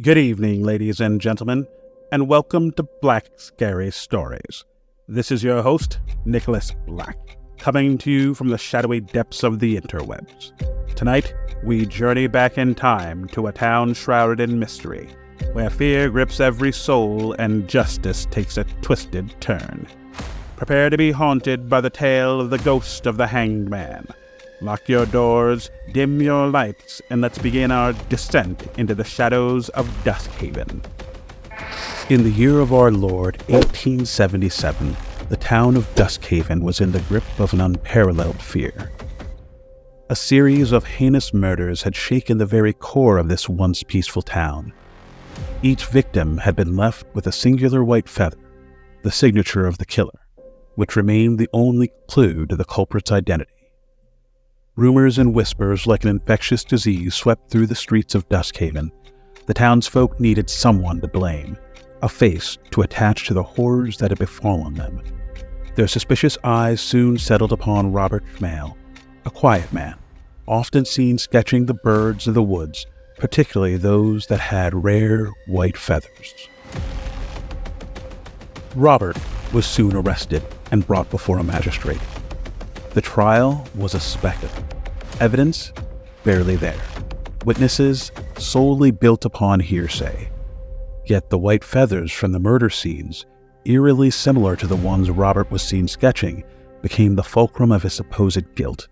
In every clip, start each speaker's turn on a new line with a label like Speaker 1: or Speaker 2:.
Speaker 1: Good evening, ladies and gentlemen, and welcome to Black Scary Stories. This is your host, Nicholas Black, coming to you from the shadowy depths of the interwebs. Tonight, we journey back in time to a town shrouded in mystery, where fear grips every soul and justice takes a twisted turn. Prepare to be haunted by the tale of the ghost of the hanged man. Lock your doors, dim your lights, and let's begin our descent into the shadows of Duskhaven. In the year of our Lord, 1877, the town of Duskhaven was in the grip of an unparalleled fear. A series of heinous murders had shaken the very core of this once peaceful town. Each victim had been left with a singular white feather, the signature of the killer, which remained the only clue to the culprit's identity. Rumors and whispers like an infectious disease swept through the streets of Duskhaven. The townsfolk needed someone to blame, a face to attach to the horrors that had befallen them. Their suspicious eyes soon settled upon Rober Schmale, a quiet man, often seen sketching the birds of the woods, particularly those that had rare white feathers. Robert was soon arrested and brought before a magistrate. The trial was a spectacle. Evidence? Barely there. Witnesses? Solely built upon hearsay. Yet the white feathers from the murder scenes, eerily similar to the ones Robert was seen sketching, became the fulcrum of his supposed guilt.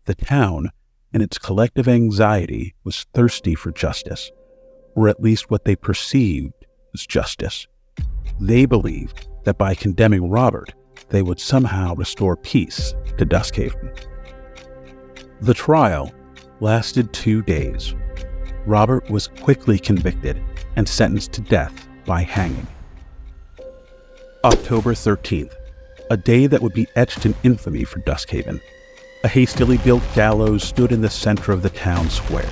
Speaker 1: The town, in its collective anxiety, was thirsty for justice, or at least what they perceived as justice. They believed that by condemning Robert, they would somehow restore peace to Duskhaven. The trial lasted 2 days. Robert was quickly convicted and sentenced to death by hanging. October 13th, a day that would be etched in infamy for Duskhaven. A hastily built gallows stood in the center of the town square.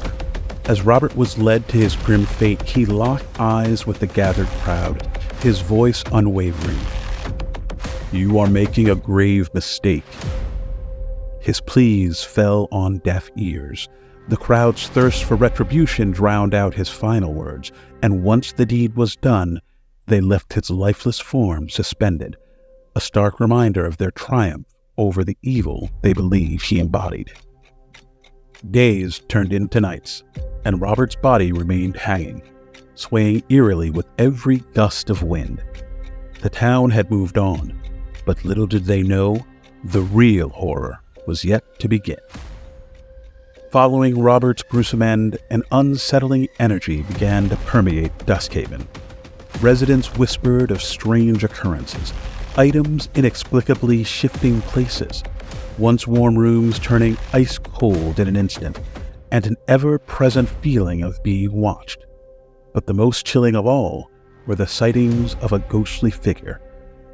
Speaker 1: As Robert was led to his grim fate, he locked eyes with the gathered crowd, his voice unwavering. "You are making a grave mistake." His pleas fell on deaf ears. The crowd's thirst for retribution drowned out his final words, and once the deed was done, they left his lifeless form suspended, a stark reminder of their triumph over the evil they believed he embodied. Days turned into nights, and Robert's body remained hanging, swaying eerily with every gust of wind. The town had moved on, but little did they know, the real horror was yet to begin. Following Robert's gruesome end, an unsettling energy began to permeate Duskhaven. Residents whispered of strange occurrences, items inexplicably shifting places, once warm rooms turning ice cold in an instant, and an ever-present feeling of being watched. But the most chilling of all were the sightings of a ghostly figure,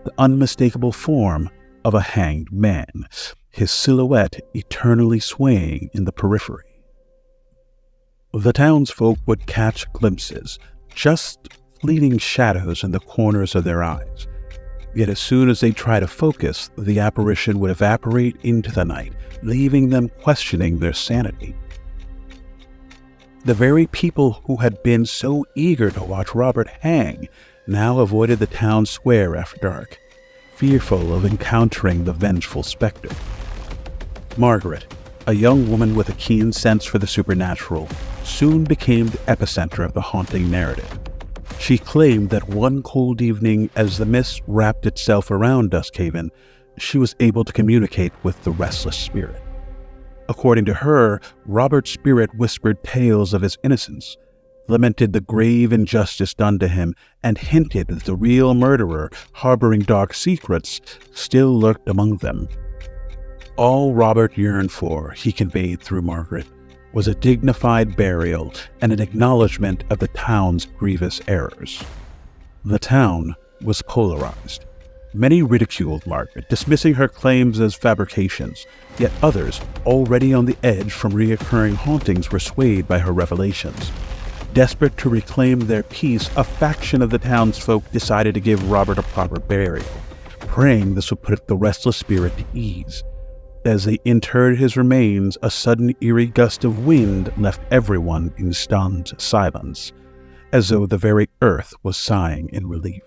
Speaker 1: the unmistakable form of a hanged man, his silhouette eternally swaying in the periphery. The townsfolk would catch glimpses, just fleeting shadows in the corners of their eyes. Yet as soon as they tried to focus, the apparition would evaporate into the night, leaving them questioning their sanity. The very people who had been so eager to watch Robert hang now avoided the town square after dark, fearful of encountering the vengeful specter. Margaret, a young woman with a keen sense for the supernatural, soon became the epicenter of the haunting narrative. She claimed that one cold evening, as the mist wrapped itself around Duskhaven, she was able to communicate with the restless spirit. According to her, Robert's spirit whispered tales of his innocence, lamented the grave injustice done to him, and hinted that the real murderer, harboring dark secrets, still lurked among them. All Robert yearned for, he conveyed through Margaret, was a dignified burial and an acknowledgement of the town's grievous errors. The town was polarized. Many ridiculed Margaret, dismissing her claims as fabrications, yet others, already on the edge from reoccurring hauntings, were swayed by her revelations. Desperate to reclaim their peace, a faction of the townsfolk decided to give Robert a proper burial, praying this would put the restless spirit to ease. As they interred his remains, a sudden eerie gust of wind left everyone in stunned silence. as though the very earth was sighing in relief.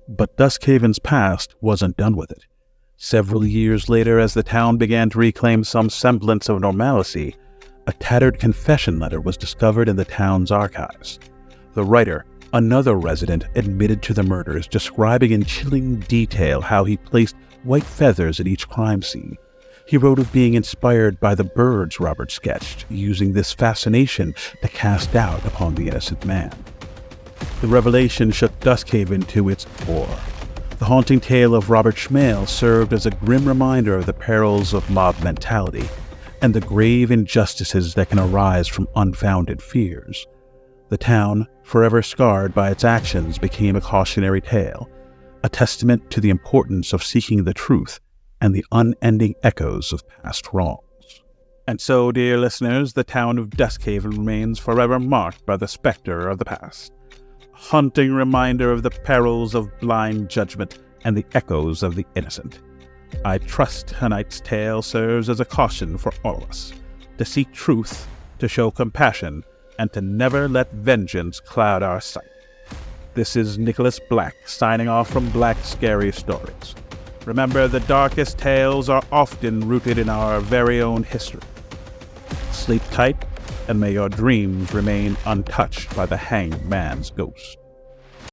Speaker 1: But Duskhaven's past wasn't done with it. Several years later, as the town began to reclaim some semblance of normalcy, a tattered confession letter was discovered in the town's archives. The writer, another resident, admitted to the murders, describing in chilling detail how he placed white feathers at each crime scene. He wrote of being inspired by the birds Robert sketched, using this fascination to cast doubt upon the innocent man. The revelation shook Duskhaven to its core. The haunting tale of Rober Schmale served as a grim reminder of the perils of mob mentality and the grave injustices that can arise from unfounded fears. The town, forever scarred by its actions, became a cautionary tale, a testament to the importance of seeking the truth and the unending echoes of past wrongs. And so, dear listeners, the town of Duskhaven remains forever marked by the specter of the past, a haunting reminder of the perils of blind judgment and the echoes of the innocent. I trust tonight's tale serves as a caution for all of us, to seek truth, to show compassion, and to never let vengeance cloud our sight. This is Nicholas Black, signing off from Black Scary Stories. Remember, the darkest tales are often rooted in our very own history. Sleep tight, and may your dreams remain untouched by the hanged man's ghost.